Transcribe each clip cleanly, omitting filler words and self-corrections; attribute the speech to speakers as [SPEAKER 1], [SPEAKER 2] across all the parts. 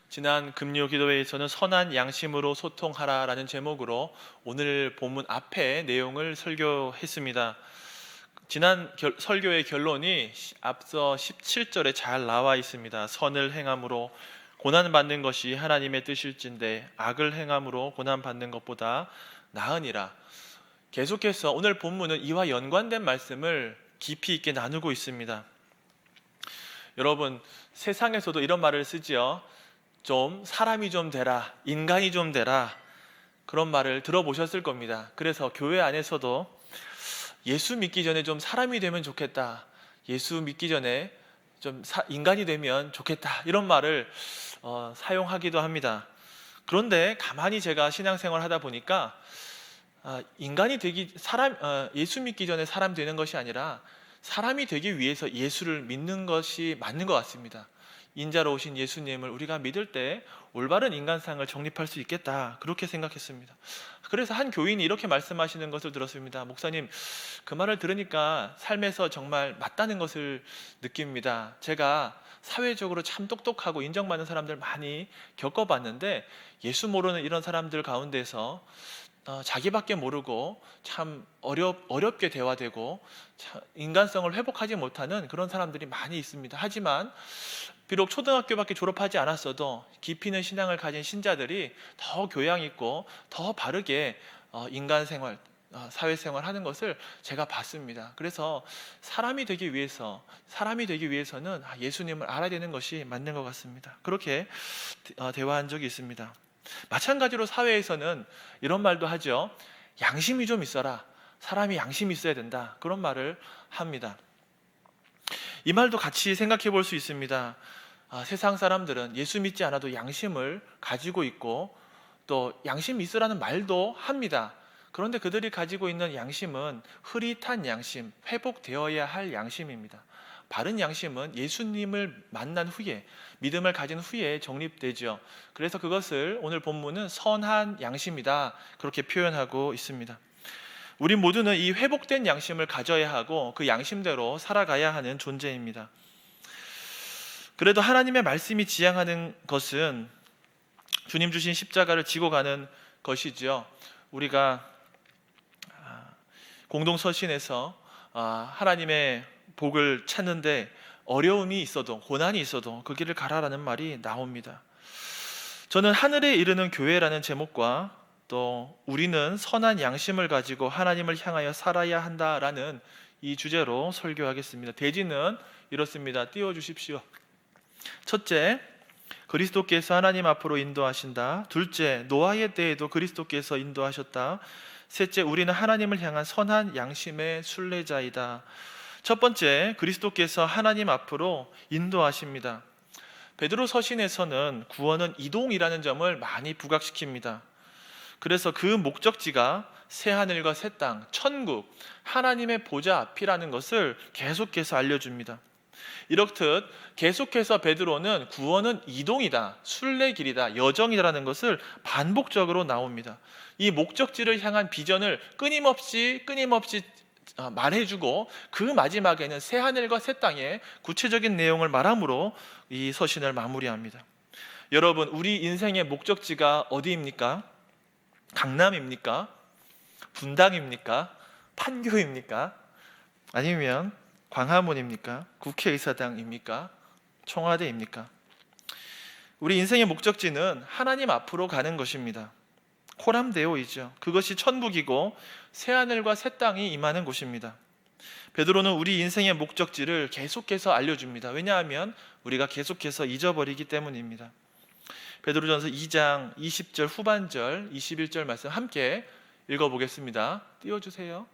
[SPEAKER 1] 지난 금요 기도회에서는 선한 양심으로 소통하라라는 제목으로 오늘 본문 앞에 내용을 설교했습니다. 지난 설교의 결론이 앞서 17절에 잘 나와 있습니다. 선을 행함으로 고난받는 것이 하나님의 뜻일진데 악을 행함으로 고난받는 것보다 나으니라. 계속해서 오늘 본문은 이와 연관된 말씀을 깊이 있게 나누고 있습니다. 여러분, 세상에서도 이런 말을 쓰지요. 좀 사람이 좀 되라, 인간이 좀 되라, 그런 말을 들어보셨을 겁니다. 그래서 교회 안에서도 예수 믿기 전에 좀 사람이 되면 좋겠다, 예수 믿기 전에 좀 인간이 되면 좋겠다, 이런 말을 사용하기도 합니다. 그런데 가만히 제가 신앙생활 하다 보니까 인간이 되기 예수 믿기 전에 사람 되는 것이 아니라 사람이 되기 위해서 예수를 믿는 것이 맞는 것 같습니다. 인자로 오신 예수님을 우리가 믿을 때 올바른 인간상을 정립할 수 있겠다, 그렇게 생각했습니다. 그래서 한 교인이 이렇게 말씀하시는 것을 들었습니다. 목사님, 그 말을 들으니까 삶에서 정말 맞다는 것을 느낍니다. 제가 사회적으로 참 똑똑하고 인정받는 사람들 많이 겪어봤는데 예수 모르는 이런 사람들 가운데서 자기밖에 모르고 참 어렵게 대화되고 인간성을 회복하지 못하는 그런 사람들이 많이 있습니다. 하지만 비록 초등학교밖에 졸업하지 않았어도 깊이 있는 신앙을 가진 신자들이 더 교양 있고 더 바르게 인간생활, 사회생활 하는 것을 제가 봤습니다. 그래서 사람이 되기 위해서는 예수님을 알아야 되는 것이 맞는 것 같습니다. 그렇게 대화한 적이 있습니다. 마찬가지로 사회에서는 이런 말도 하죠. 양심이 좀 있어라. 사람이 양심이 있어야 된다. 그런 말을 합니다. 이 말도 같이 생각해 볼 수 있습니다. 세상 사람들은 예수 믿지 않아도 양심을 가지고 있고 또 양심 있으라는 말도 합니다. 그런데 그들이 가지고 있는 양심은 흐릿한 양심, 회복되어야 할 양심입니다. 바른 양심은 예수님을 만난 후에, 믿음을 가진 후에 정립되죠. 그래서 그것을 오늘 본문은 선한 양심이다, 그렇게 표현하고 있습니다. 우리 모두는 이 회복된 양심을 가져야 하고 그 양심대로 살아가야 하는 존재입니다. 그래도 하나님의 말씀이 지향하는 것은 주님 주신 십자가를 지고 가는 것이죠. 우리가 공동서신에서 하나님의 복을 찾는데 어려움이 있어도, 고난이 있어도 그 길을 가라라는 말이 나옵니다. 저는 하늘에 이르는 교회라는 제목과 또 우리는 선한 양심을 가지고 하나님을 향하여 살아야 한다라는 이 주제로 설교하겠습니다. 대지는 이렇습니다. 띄워주십시오. 첫째, 그리스도께서 하나님 앞으로 인도하신다. 둘째, 노아의 때에도 그리스도께서 인도하셨다. 셋째, 우리는 하나님을 향한 선한 양심의 순례자이다. 첫 번째, 그리스도께서 하나님 앞으로 인도하십니다. 베드로 서신에서는 구원은 이동이라는 점을 많이 부각시킵니다. 그래서 그 목적지가 새하늘과 새 땅, 천국, 하나님의 보좌 앞이라는 것을 계속해서 알려줍니다. 이렇듯 계속해서 베드로는 구원은 이동이다, 순례길이다, 여정이라는 것을 반복적으로 나옵니다. 이 목적지를 향한 비전을 끊임없이 말해주고 그 마지막에는 새하늘과 새 땅의 구체적인 내용을 말함으로 이 서신을 마무리합니다. 여러분, 우리 인생의 목적지가 어디입니까? 강남입니까? 분당입니까? 판교입니까? 아니면 광화문입니까? 국회의사당입니까? 청와대입니까? 우리 인생의 목적지는 하나님 앞으로 가는 것입니다. 코람데오이죠. 그것이 천국이고 새하늘과 새 땅이 임하는 곳입니다. 베드로는 우리 인생의 목적지를 계속해서 알려줍니다. 왜냐하면 우리가 계속해서 잊어버리기 때문입니다. 베드로전서 2장 20절 후반절 21절 말씀 함께 읽어보겠습니다. 띄워주세요.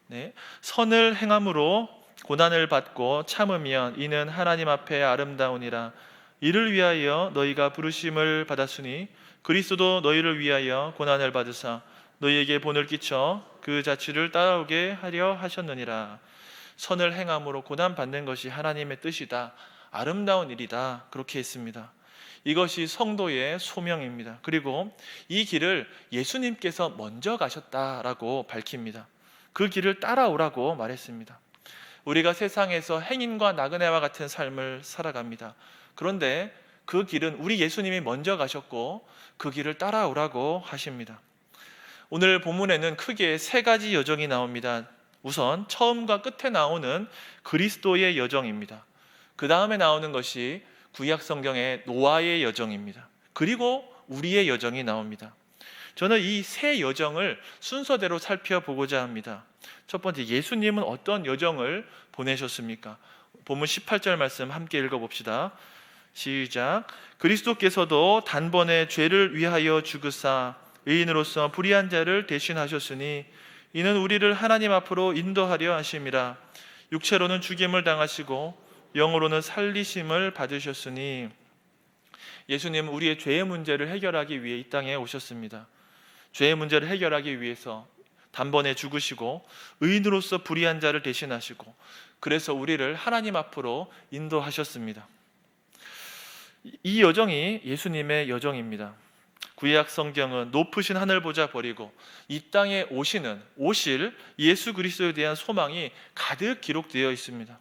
[SPEAKER 1] 네. 선을 행함으로 고난을 받고 참으면 이는 하나님 앞에 아름다우니라. 이를 위하여 너희가 부르심을 받았으니 그리스도도 너희를 위하여 고난을 받으사 너희에게 본을 끼쳐 그 자취를 따라오게 하려 하셨느니라. 선을 행함으로 고난 받는 것이 하나님의 뜻이다, 아름다운 일이다, 그렇게 했습니다. 이것이 성도의 소명입니다. 그리고 이 길을 예수님께서 먼저 가셨다라고 밝힙니다. 그 길을 따라오라고 말했습니다. 우리가 세상에서 행인과 나그네와 같은 삶을 살아갑니다. 그런데 그 길은 우리 예수님이 먼저 가셨고 그 길을 따라오라고 하십니다. 오늘 본문에는 크게 세 가지 여정이 나옵니다. 우선 처음과 끝에 나오는 그리스도의 여정입니다. 그 다음에 나오는 것이 구약 성경의 노아의 여정입니다. 그리고 우리의 여정이 나옵니다. 저는 이 세 여정을 순서대로 살펴보고자 합니다. 첫 번째, 예수님은 어떤 여정을 보내셨습니까? 본문 18절 말씀 함께 읽어봅시다. 시작. 그리스도께서도 단번에 죄를 위하여 죽으사 의인으로서 불의한 자를 대신하셨으니 이는 우리를 하나님 앞으로 인도하려 하심이라. 육체로는 죽임을 당하시고 영으로는 살리심을 받으셨으니, 예수님은 우리의 죄의 문제를 해결하기 위해 이 땅에 오셨습니다. 죄의 문제를 해결하기 위해서 단번에 죽으시고 의인으로서 불의한 자를 대신하시고, 그래서 우리를 하나님 앞으로 인도하셨습니다. 이 여정이 예수님의 여정입니다. 구약 성경은 높으신 하늘 보좌 버리고 이 땅에 오실 예수 그리스도에 대한 소망이 가득 기록되어 있습니다.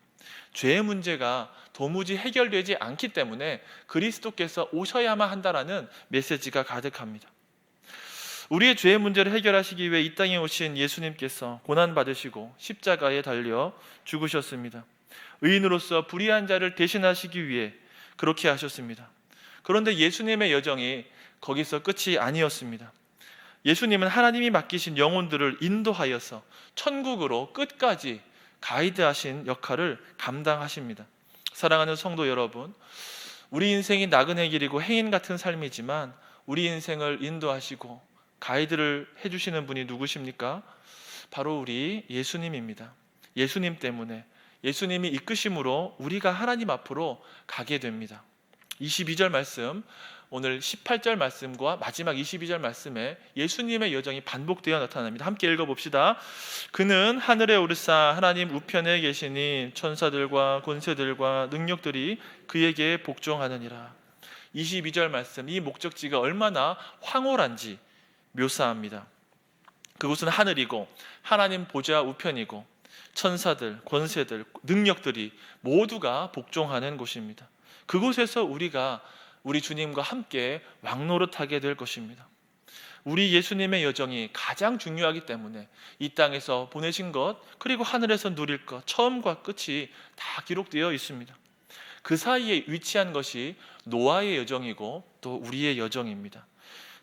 [SPEAKER 1] 죄의 문제가 도무지 해결되지 않기 때문에 그리스도께서 오셔야만 한다라는 메시지가 가득합니다. 우리의 죄의 문제를 해결하시기 위해 이 땅에 오신 예수님께서 고난받으시고 십자가에 달려 죽으셨습니다. 의인으로서 불의한 자를 대신하시기 위해 그렇게 하셨습니다. 그런데 예수님의 여정이 거기서 끝이 아니었습니다. 예수님은 하나님이 맡기신 영혼들을 인도하여서 천국으로 끝까지 가이드하신 역할을 감당하십니다. 사랑하는 성도 여러분, 우리 인생이 나그네 길이고 행인 같은 삶이지만 우리 인생을 인도하시고 가이드를 해주시는 분이 누구십니까? 바로 우리 예수님입니다. 예수님 때문에, 예수님이 이끄심으로 우리가 하나님 앞으로 가게 됩니다. 22절 말씀, 오늘 18절 말씀과 마지막 22절 말씀에 예수님의 여정이 반복되어 나타납니다. 함께 읽어봅시다. 그는 하늘에 오르사 하나님 우편에 계시니 천사들과 권세들과 능력들이 그에게 복종하느니라. 22절 말씀, 이 목적지가 얼마나 황홀한지 묘사합니다. 그곳은 하늘이고 하나님 보좌 우편이고 천사들, 권세들, 능력들이 모두가 복종하는 곳입니다. 그곳에서 우리가 우리 주님과 함께 왕노릇하게 될 것입니다. 우리 예수님의 여정이 가장 중요하기 때문에 이 땅에서 보내신 것, 그리고 하늘에서 누릴 것, 처음과 끝이 다 기록되어 있습니다. 그 사이에 위치한 것이 노아의 여정이고 또 우리의 여정입니다.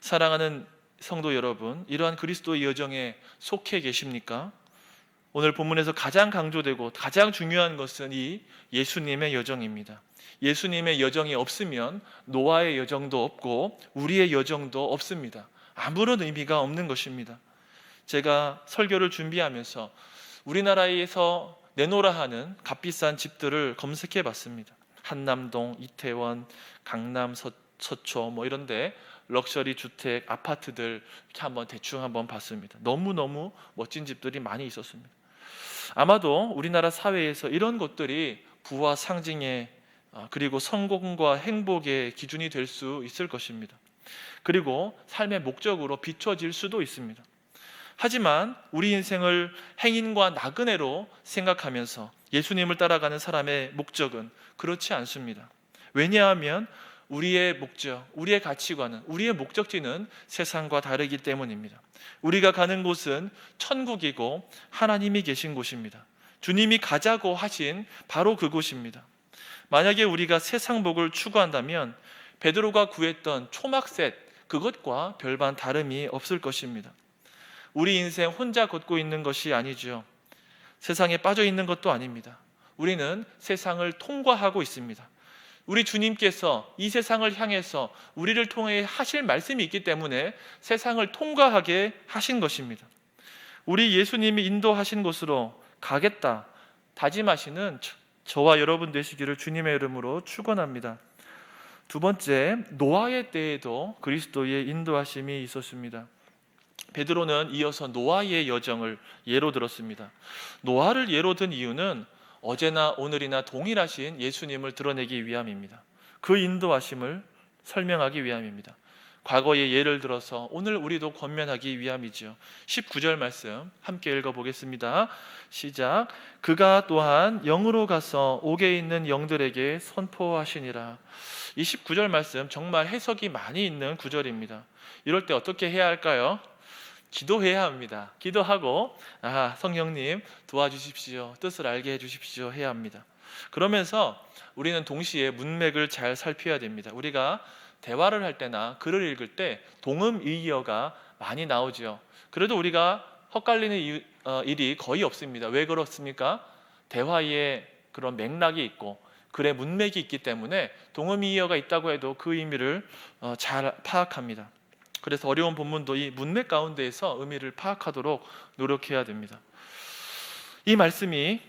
[SPEAKER 1] 사랑하는 성도 여러분, 이러한 그리스도의 여정에 속해 계십니까? 오늘 본문에서 가장 강조되고 가장 중요한 것은 이 예수님의 여정입니다. 예수님의 여정이 없으면 노아의 여정도 없고 우리의 여정도 없습니다. 아무런 의미가 없는 것입니다. 제가 설교를 준비하면서 우리나라에서 내놓으라 하는 값비싼 집들을 검색해 봤습니다. 한남동, 이태원, 강남, 서초 이런데 럭셔리 주택, 아파트들 이렇게 대충 한번 봤습니다. 너무너무 멋진 집들이 많이 있었습니다. 아마도 우리나라 사회에서 이런 것들이 부와 상징의 그리고 성공과 행복의 기준이 될 수 있을 것입니다. 그리고 삶의 목적으로 비춰질 수도 있습니다. 하지만 우리 인생을 행인과 나그네로 생각하면서 예수님을 따라가는 사람의 목적은 그렇지 않습니다. 왜냐하면 우리의 목적, 우리의 가치관은, 우리의 목적지는 세상과 다르기 때문입니다. 우리가 가는 곳은 천국이고 하나님이 계신 곳입니다. 주님이 가자고 하신 바로 그곳입니다. 만약에 우리가 세상 복을 추구한다면 베드로가 구했던 초막셋, 그것과 별반 다름이 없을 것입니다. 우리 인생 혼자 걷고 있는 것이 아니죠. 세상에 빠져 있는 것도 아닙니다. 우리는 세상을 통과하고 있습니다. 우리 주님께서 이 세상을 향해서 우리를 통해 하실 말씀이 있기 때문에 세상을 통과하게 하신 것입니다. 우리 예수님이 인도하신 곳으로 가겠다 다짐하시는 저와 여러분 되시기를 주님의 이름으로 축원합니다. 두 번째, 노아의 때에도 그리스도의 인도하심이 있었습니다. 베드로는 이어서 노아의 여정을 예로 들었습니다. 노아를 예로 든 이유는 어제나 오늘이나 동일하신 예수님을 드러내기 위함입니다. 그 인도하심을 설명하기 위함입니다. 과거의 예를 들어서 오늘 우리도 권면하기 위함이지요. 19절 말씀 함께 읽어보겠습니다. 시작. 그가 또한 영으로 가서 옥에 있는 영들에게 선포하시니라. 이 19절 말씀 정말 해석이 많이 있는 구절입니다. 이럴 때 어떻게 해야 할까요? 기도해야 합니다. 기도하고 성령님 도와주십시오, 뜻을 알게 해주십시오 해야 합니다. 그러면서 우리는 동시에 문맥을 잘 살펴야 됩니다. 우리가 대화를 할 때나 글을 읽을 때 동음이의어가 많이 나오죠. 그래도 우리가 헛갈리는 일이 거의 없습니다. 왜 그렇습니까? 대화에 그런 맥락이 있고 글의 문맥이 있기 때문에 동음이의어가 있다고 해도 그 의미를 잘 파악합니다. 그래서 어려운 본문도 이 문맥 가운데에서 의미를 파악하도록 노력해야 됩니다. 이 말씀이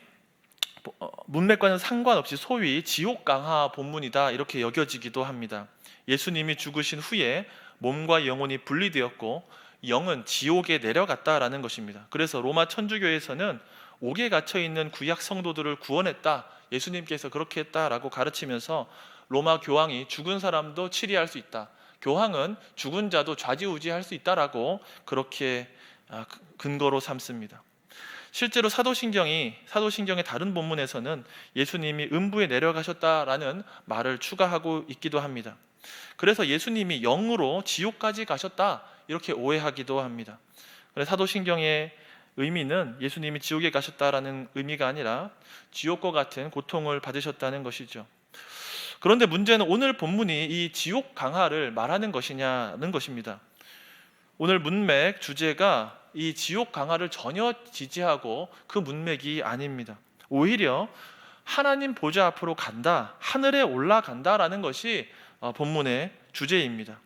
[SPEAKER 1] 문맥과는 상관없이 소위 지옥 강화 본문이다 이렇게 여겨지기도 합니다. 예수님이 죽으신 후에 몸과 영혼이 분리되었고 영은 지옥에 내려갔다라는 것입니다. 그래서 로마 천주교에서는 옥에 갇혀 있는 구약 성도들을 구원했다, 예수님께서 그렇게 했다라고 가르치면서 로마 교황이 죽은 사람도 치리할 수 있다, 교황은 죽은 자도 좌지우지할 수 있다라고 그렇게 근거로 삼습니다. 실제로 사도신경의 다른 본문에서는 예수님이 음부에 내려가셨다라는 말을 추가하고 있기도 합니다. 그래서 예수님이 영으로 지옥까지 가셨다 이렇게 오해하기도 합니다. 그래서 사도신경의 의미는 예수님이 지옥에 가셨다라는 의미가 아니라 지옥과 같은 고통을 받으셨다는 것이죠. 그런데 문제는 오늘 본문이 이 지옥 강화를 말하는 것이냐는 것입니다. 오늘 문맥 주제가 이 지옥 강화를 전혀 지지하고 그 문맥이 아닙니다. 오히려 하나님 보좌 앞으로 간다, 하늘에 올라간다라는 것이 본문의 주제입니다.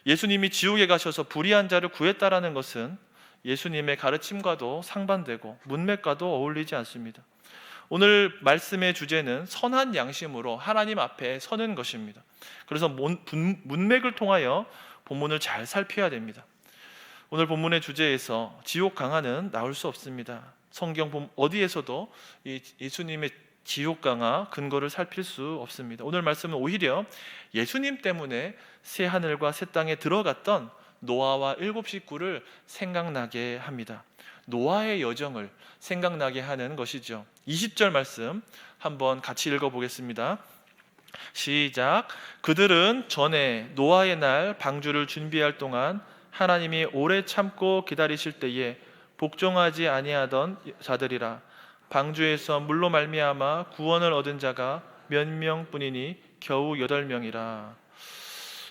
[SPEAKER 1] 예수님이 지옥에 가셔서 불의한 자를 구했다라는 것은 예수님의 가르침과도 상반되고 문맥과도 어울리지 않습니다. 오늘 말씀의 주제는 선한 양심으로 하나님 앞에 서는 것입니다. 그래서 문맥을 통하여 본문을 잘 살펴야 됩니다. 오늘 본문의 주제에서 지옥 강화는 나올 수 없습니다. 성경 어디에서도 예수님의 지옥 강화 근거를 살필 수 없습니다. 오늘 말씀은 오히려 예수님 때문에 새 하늘과 새 땅에 들어갔던 노아와 7 식구를 생각나게 합니다. 노아의 여정을 생각나게 하는 것이죠. 20절 말씀 한번 같이 읽어보겠습니다. 시작. 그들은 전에 노아의 날 방주를 준비할 동안 하나님이 오래 참고 기다리실 때에 복종하지 아니하던 자들이라. 방주에서 물로 말미암아 구원을 얻은 자가 몇 명뿐이니 겨우 8명이라.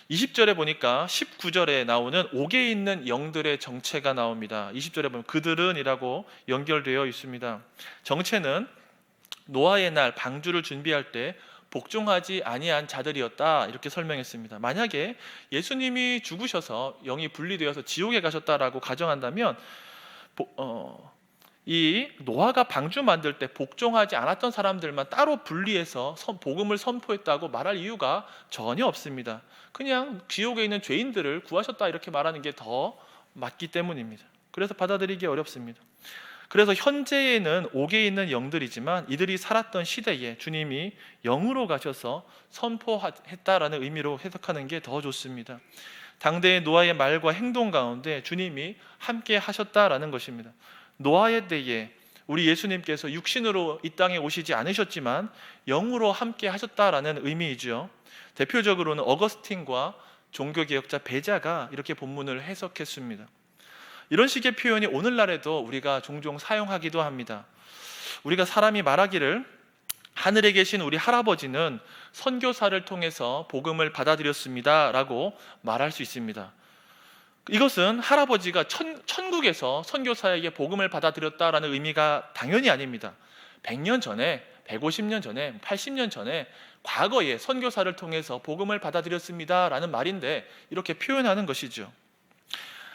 [SPEAKER 1] 20절에 보니까 19절에 나오는 옥에 있는 영들의 정체가 나옵니다. 20절에 보면 그들은 이라고 연결되어 있습니다. 정체는 노아의 날 방주를 준비할 때 복종하지 아니한 자들이었다 이렇게 설명했습니다. 만약에 예수님이 죽으셔서 영이 분리되어서 지옥에 가셨다라고 가정한다면 이 노아가 방주 만들 때 복종하지 않았던 사람들만 따로 분리해서 복음을 선포했다고 말할 이유가 전혀 없습니다. 그냥 지옥에 있는 죄인들을 구하셨다 이렇게 말하는 게 더 맞기 때문입니다. 그래서 받아들이기 어렵습니다. 그래서 현재에는 옥에 있는 영들이지만 이들이 살았던 시대에 주님이 영으로 가셔서 선포했다라는 의미로 해석하는 게 더 좋습니다. 당대의 노아의 말과 행동 가운데 주님이 함께 하셨다라는 것입니다. 노아의 때에 우리 예수님께서 육신으로 이 땅에 오시지 않으셨지만 영으로 함께 하셨다라는 의미이죠. 대표적으로는 어거스틴과 종교개혁자 베자가 이렇게 본문을 해석했습니다. 이런 식의 표현이 오늘날에도 우리가 종종 사용하기도 합니다. 우리가 사람이 말하기를 하늘에 계신 우리 할아버지는 선교사를 통해서 복음을 받아들였습니다 라고 말할 수 있습니다. 이것은 할아버지가 천국에서 선교사에게 복음을 받아들였다라는 의미가 당연히 아닙니다. 100년 전에, 150년 전에, 80년 전에 과거에 선교사를 통해서 복음을 받아들였습니다 라는 말인데 이렇게 표현하는 것이죠.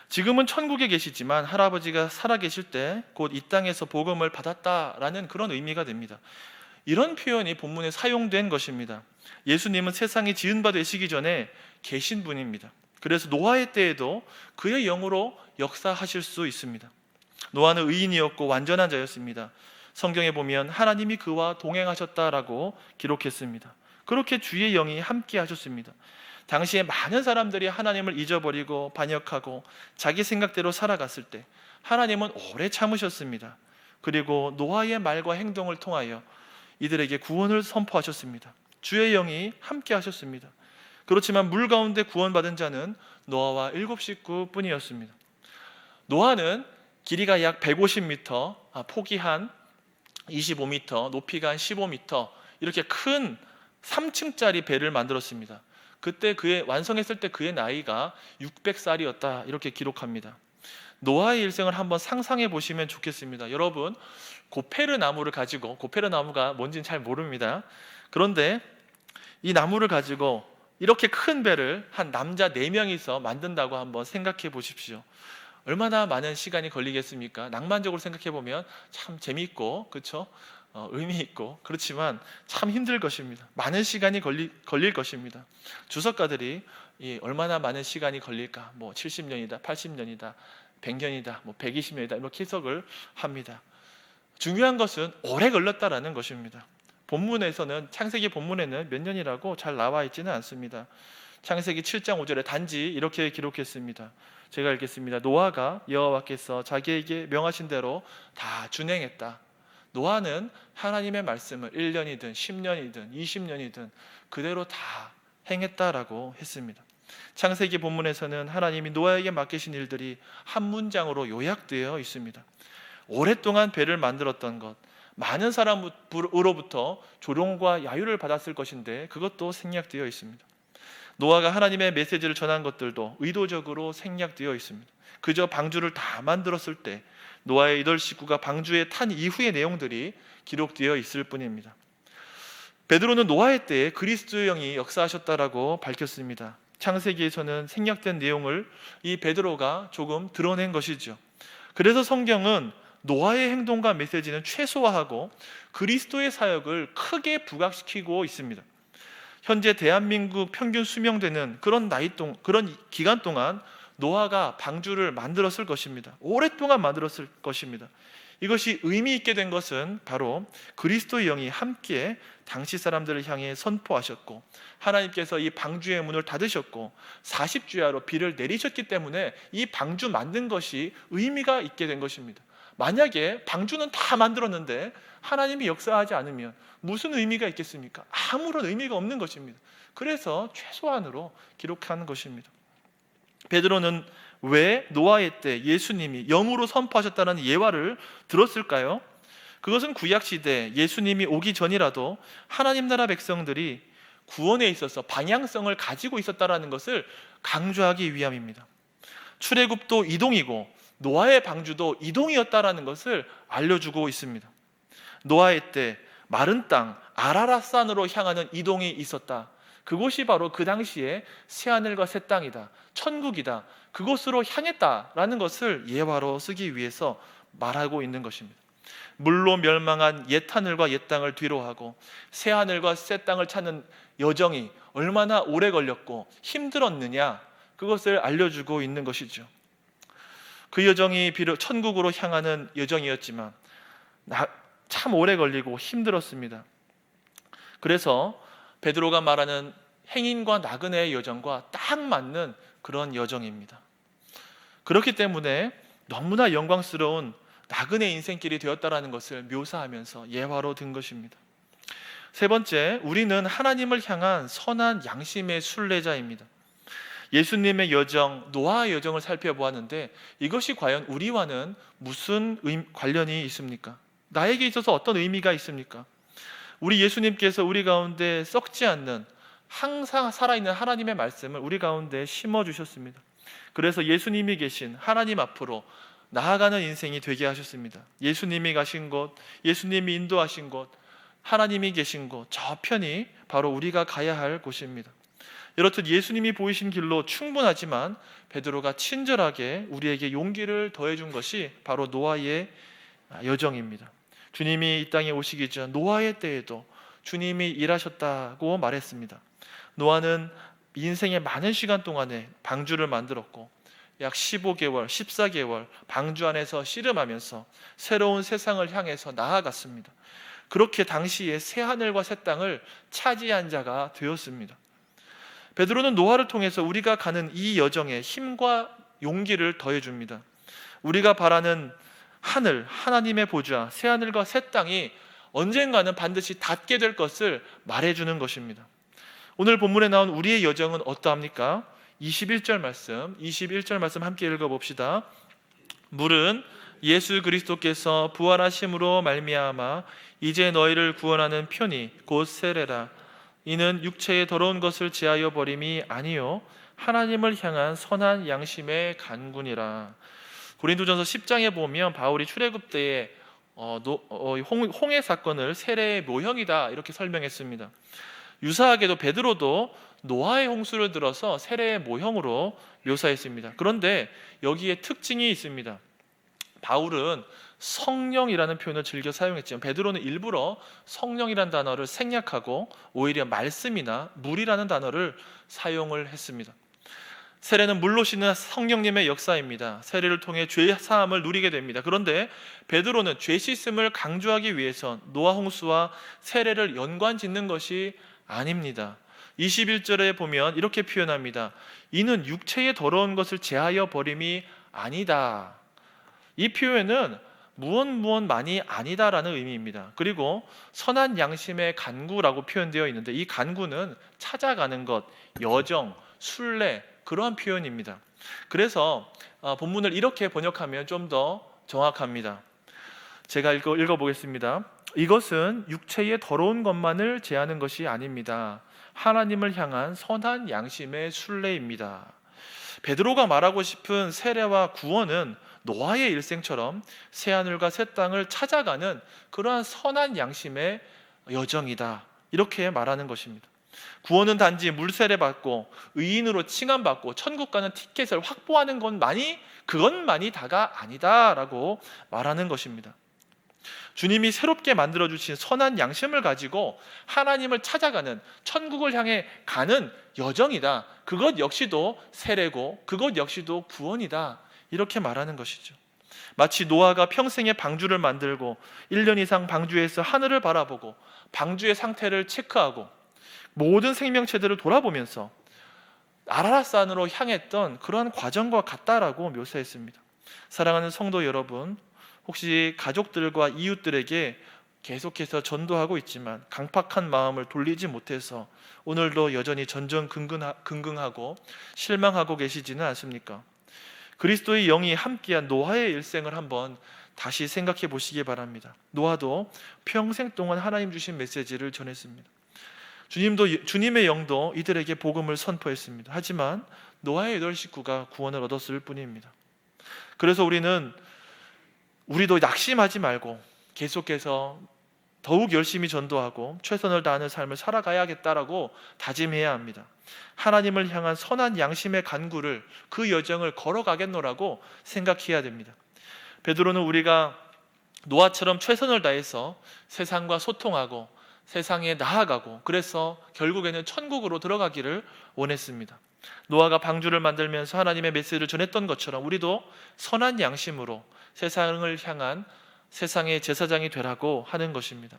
[SPEAKER 1] 지금은 천국에 계시지만 할아버지가 살아계실 때 곧 이 땅에서 복음을 받았다라는 그런 의미가 됩니다. 이런 표현이 본문에 사용된 것입니다. 예수님은 세상이 지은 바 되시기 전에 계신 분입니다. 그래서 노아의 때에도 그의 영으로 역사하실 수 있습니다. 노아는 의인이었고 완전한 자였습니다. 성경에 보면 하나님이 그와 동행하셨다라고 기록했습니다. 그렇게 주의 영이 함께 하셨습니다. 당시에 많은 사람들이 하나님을 잊어버리고 반역하고 자기 생각대로 살아갔을 때 하나님은 오래 참으셨습니다. 그리고 노아의 말과 행동을 통하여 이들에게 구원을 선포하셨습니다. 주의 영이 함께 하셨습니다. 그렇지만 물 가운데 구원받은 자는 노아와 7 식구뿐이었습니다. 노아는 길이가 약 150m, 폭이 한 25m, 높이가 한 15m, 이렇게 큰 3층짜리 배를 만들었습니다. 그때 완성했을 때 그의 나이가 600살이었다 이렇게 기록합니다. 노아의 일생을 한번 상상해 보시면 좋겠습니다. 여러분, 고페르 나무를 가지고, 고페르 나무가 뭔지는 잘 모릅니다. 그런데 이 나무를 가지고 이렇게 큰 배를 한 남자 4명이서 만든다고 한번 생각해 보십시오. 얼마나 많은 시간이 걸리겠습니까? 낭만적으로 생각해 보면 참 재미있고, 그렇죠? 의미 있고, 그렇지만 참 힘들 것입니다. 많은 시간이 걸릴 것입니다. 주석가들이 얼마나 많은 시간이 걸릴까? 70년이다, 80년이다, 100년이다, 120년이다 이렇게 해석을 합니다. 중요한 것은 오래 걸렸다라는 것입니다. 본문에서는, 창세기 본문에는 몇 년이라고 잘 나와 있지는 않습니다. 창세기 7장 5절에 단지 이렇게 기록했습니다. 제가 읽겠습니다. 노아가 여호와께서 자기에게 명하신 대로 다 준행했다. 노아는 하나님의 말씀을 1년이든 10년이든 20년이든 그대로 다 행했다라고 했습니다. 창세기 본문에서는 하나님이 노아에게 맡기신 일들이 한 문장으로 요약되어 있습니다. 오랫동안 배를 만들었던 것, 많은 사람으로부터 조롱과 야유를 받았을 것인데 그것도 생략되어 있습니다. 노아가 하나님의 메시지를 전한 것들도 의도적으로 생략되어 있습니다. 그저 방주를 다 만들었을 때 노아의 8 식구가 방주에 탄 이후의 내용들이 기록되어 있을 뿐입니다. 베드로는 노아의 때에 그리스도의 영이 역사하셨다라고 밝혔습니다. 창세기에서는 생략된 내용을 이 베드로가 조금 드러낸 것이죠. 그래서 성경은 노아의 행동과 메시지는 최소화하고 그리스도의 사역을 크게 부각시키고 있습니다. 현재 대한민국 평균 수명되는 그런 기간 동안 노아가 방주를 만들었을 것입니다. 오랫동안 만들었을 것입니다. 이것이 의미 있게 된 것은 바로 그리스도의 영이 함께 당시 사람들을 향해 선포하셨고, 하나님께서 이 방주의 문을 닫으셨고 40주야로 비를 내리셨기 때문에 이 방주 만든 것이 의미가 있게 된 것입니다. 만약에 방주는 다 만들었는데 하나님이 역사하지 않으면 무슨 의미가 있겠습니까? 아무런 의미가 없는 것입니다. 그래서 최소한으로 기록하는 것입니다. 베드로는 왜 노아의 때 예수님이 영으로 선포하셨다는 예화를 들었을까요? 그것은 구약시대 예수님이 오기 전이라도 하나님 나라 백성들이 구원에 있어서 방향성을 가지고 있었다는 것을 강조하기 위함입니다. 출애굽도 이동이고 노아의 방주도 이동이었다는 것을 알려주고 있습니다. 노아의 때 마른 땅 아라랏산으로 향하는 이동이 있었다. 그곳이 바로 그 당시에 새하늘과 새 땅이다, 천국이다, 그곳으로 향했다라는 것을 예화로 쓰기 위해서 말하고 있는 것입니다. 물로 멸망한 옛 하늘과 옛 땅을 뒤로하고 새 하늘과 새 땅을 찾는 여정이 얼마나 오래 걸렸고 힘들었느냐, 그것을 알려주고 있는 것이죠. 그 여정이 비록 천국으로 향하는 여정이었지만 참 오래 걸리고 힘들었습니다. 그래서 베드로가 말하는 행인과 나그네의 여정과 딱 맞는 그런 여정입니다. 그렇기 때문에 너무나 영광스러운 나그네 인생길이 되었다라는 것을 묘사하면서 예화로 든 것입니다. 세 번째, 우리는 하나님을 향한 선한 양심의 순례자입니다. 예수님의 여정, 노아의 여정을 살펴보았는데 이것이 과연 우리와는 무슨 관련이 있습니까? 나에게 있어서 어떤 의미가 있습니까? 우리 예수님께서 우리 가운데 썩지 않는 항상 살아있는 하나님의 말씀을 우리 가운데 심어주셨습니다. 그래서 예수님이 계신 하나님 앞으로 나아가는 인생이 되게 하셨습니다. 예수님이 가신 곳, 예수님이 인도하신 곳, 하나님이 계신 곳, 저편이 바로 우리가 가야 할 곳입니다. 이렇듯 예수님이 보이신 길로 충분하지만 베드로가 친절하게 우리에게 용기를 더해준 것이 바로 노아의 여정입니다. 주님이 이 땅에 오시기 전 노아의 때에도 주님이 일하셨다고 말했습니다. 노아는 인생의 많은 시간 동안에 방주를 만들었고 약 15개월, 14개월 방주 안에서 씨름하면서 새로운 세상을 향해서 나아갔습니다. 그렇게 당시에 새 하늘과 새 땅을 차지한 자가 되었습니다. 베드로는 노아를 통해서 우리가 가는 이 여정에 힘과 용기를 더해줍니다. 우리가 바라는 하늘, 하나님의 보좌, 새하늘과 새 땅이 언젠가는 반드시 닿게 될 것을 말해주는 것입니다. 오늘 본문에 나온 우리의 여정은 어떠합니까? 21절 말씀 함께 읽어봅시다. 물은 예수 그리스도께서 부활하심으로 말미암아 이제 너희를 구원하는 편이 곧 세례라. 이는 육체의 더러운 것을 제하여 버림이 아니요 하나님을 향한 선한 양심의 간군이라. 고린도전서 10장에 보면 바울이 출애굽 때에 홍해 사건을 세례의 모형이다 이렇게 설명했습니다. 유사하게도 베드로도 노아의 홍수를 들어서 세례의 모형으로 묘사했습니다. 그런데 여기에 특징이 있습니다. 바울은 성령이라는 표현을 즐겨 사용했지만 베드로는 일부러 성령이라는 단어를 생략하고 오히려 말씀이나 물이라는 단어를 사용을 했습니다. 세례는 물로 씻는 성령님의 역사입니다. 세례를 통해 죄 사함을 누리게 됩니다. 그런데 베드로는 죄 씻음을 강조하기 위해서 노아 홍수와 세례를 연관짓는 것이 아닙니다. 21절에 보면 이렇게 표현합니다. 이는 육체의 더러운 것을 제하여 버림이 아니다. 이 표현은 무엇만이 아니다라는 의미입니다. 그리고 선한 양심의 간구라고 표현되어 있는데 이 간구는 찾아가는 것, 여정, 순례 그러한 표현입니다. 그래서 본문을 이렇게 번역하면 좀 더 정확합니다. 제가 읽어보겠습니다. 이것은 육체의 더러운 것만을 제하는 것이 아닙니다. 하나님을 향한 선한 양심의 순례입니다. 베드로가 말하고 싶은 세례와 구원은 노아의 일생처럼 새하늘과 새 땅을 찾아가는 그러한 선한 양심의 여정이다 이렇게 말하는 것입니다. 구원은 단지 물세례 받고 의인으로 칭함받고 천국 가는 티켓을 확보하는 그것만이 다가 아니다라고 말하는 것입니다. 주님이 새롭게 만들어주신 선한 양심을 가지고 하나님을 찾아가는 천국을 향해 가는 여정이다. 그것 역시도 세례고 그것 역시도 구원이다. 이렇게 말하는 것이죠. 마치 노아가 평생의 방주를 만들고 1년 이상 방주에서 하늘을 바라보고 방주의 상태를 체크하고 모든 생명체들을 돌아보면서 아라랏산으로 향했던 그러한 과정과 같다라고 묘사했습니다. 사랑하는 성도 여러분, 혹시 가족들과 이웃들에게 계속해서 전도하고 있지만 강팍한 마음을 돌리지 못해서 오늘도 여전히 전전긍긍하고 실망하고 계시지는 않습니까? 그리스도의 영이 함께한 노아의 일생을 한번 다시 생각해 보시기 바랍니다. 노아도 평생 동안 하나님 주신 메시지를 전했습니다. 주님의 영도 이들에게 복음을 선포했습니다. 하지만 노아의 8 식구가 구원을 얻었을 뿐입니다. 그래서 우리도 낙심하지 말고 계속해서 더욱 열심히 전도하고 최선을 다하는 삶을 살아가야겠다라고 다짐해야 합니다. 하나님을 향한 선한 양심의 간구를 그 여정을 걸어가겠노라고 생각해야 됩니다. 베드로는 우리가 노아처럼 최선을 다해서 세상과 소통하고 세상에 나아가고 그래서 결국에는 천국으로 들어가기를 원했습니다. 노아가 방주를 만들면서 하나님의 메시지를 전했던 것처럼 우리도 선한 양심으로 세상을 향한 세상의 제사장이 되라고 하는 것입니다.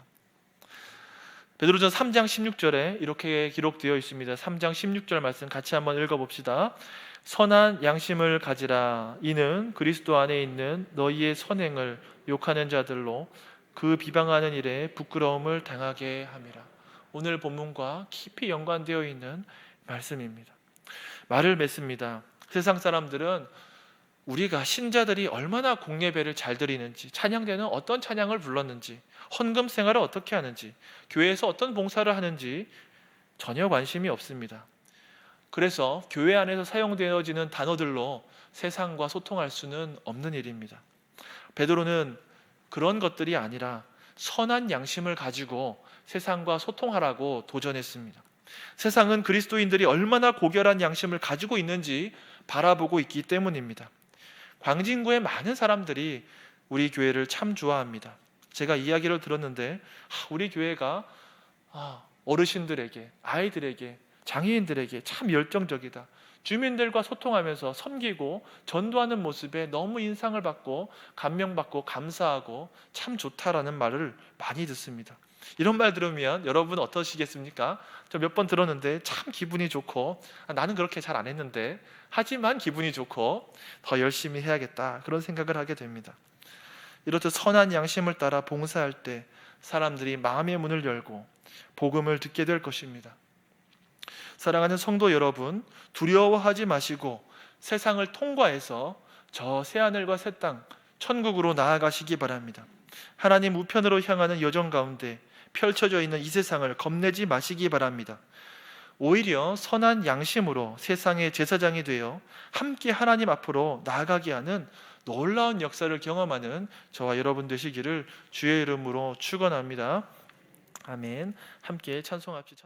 [SPEAKER 1] 베드로전 3장 16절에 이렇게 기록되어 있습니다. 3장 16절 말씀 같이 한번 읽어봅시다. 선한 양심을 가지라. 이는 그리스도 안에 있는 너희의 선행을 욕하는 자들로 그 비방하는 일에 부끄러움을 당하게 함이라. 오늘 본문과 깊이 연관되어 있는 말씀입니다. 말을 맺습니다. 세상 사람들은 우리가 신자들이 얼마나 공예배를 잘 드리는지, 찬양대는 어떤 찬양을 불렀는지, 헌금 생활을 어떻게 하는지, 교회에서 어떤 봉사를 하는지 전혀 관심이 없습니다. 그래서 교회 안에서 사용되어지는 단어들로 세상과 소통할 수는 없는 일입니다. 베드로는 그런 것들이 아니라 선한 양심을 가지고 세상과 소통하라고 도전했습니다. 세상은 그리스도인들이 얼마나 고결한 양심을 가지고 있는지 바라보고 있기 때문입니다. 광진구의 많은 사람들이 우리 교회를 참 좋아합니다. 제가 이야기를 들었는데 우리 교회가 어르신들에게, 아이들에게, 장애인들에게 참 열정적이다. 주민들과 소통하면서 섬기고 전도하는 모습에 너무 인상을 받고 감명받고 감사하고 참 좋다라는 말을 많이 듣습니다. 이런 말 들으면 여러분 어떠시겠습니까? 저 몇 번 들었는데 참 기분이 좋고, 나는 그렇게 잘 안 했는데 하지만 기분이 좋고 더 열심히 해야겠다, 그런 생각을 하게 됩니다. 이렇듯 선한 양심을 따라 봉사할 때 사람들이 마음의 문을 열고 복음을 듣게 될 것입니다. 사랑하는 성도 여러분, 두려워하지 마시고 세상을 통과해서 저 새하늘과 새 땅, 천국으로 나아가시기 바랍니다. 하나님 우편으로 향하는 여정 가운데 펼쳐져 있는 이 세상을 겁내지 마시기 바랍니다. 오히려 선한 양심으로 세상의 제사장이 되어 함께 하나님 앞으로 나아가게 하는 놀라운 역사를 경험하는 저와 여러분 되시기를 주의 이름으로 축원합니다. 아멘. 함께 찬송합시다.